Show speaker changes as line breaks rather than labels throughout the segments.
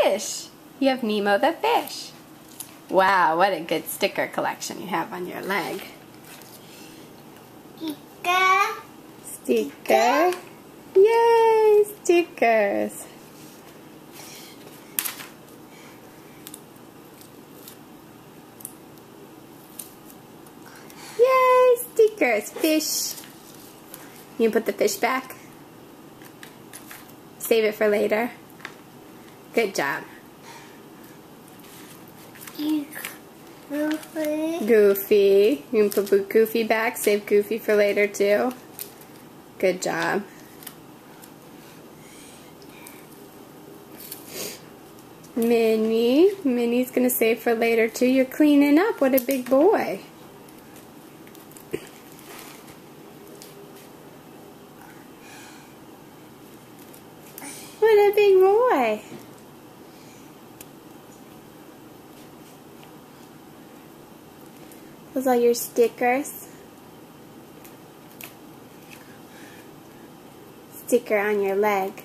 fish. You have Nemo the fish. Wow, what a good sticker collection you have on your leg.
Sticker.
Sticker. Yay, stickers. Yay, stickers. Fish. You put the fish back? Save it for later. Good job.
Goofy.
Goofy. You can put Goofy back. Save Goofy for later too. Good job. Minnie. Minnie's gonna save for later too. You're cleaning up. What a big boy. What a big boy. Those are your stickers. Sticker on your leg.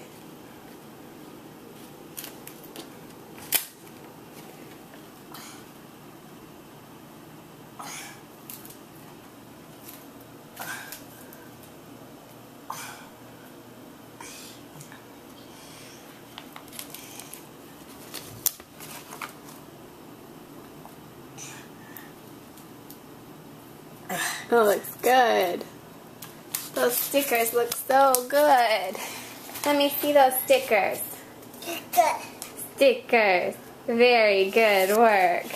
That looks good. Those stickers look so good. Let me see those stickers.
Sticker.
Stickers. Very good work.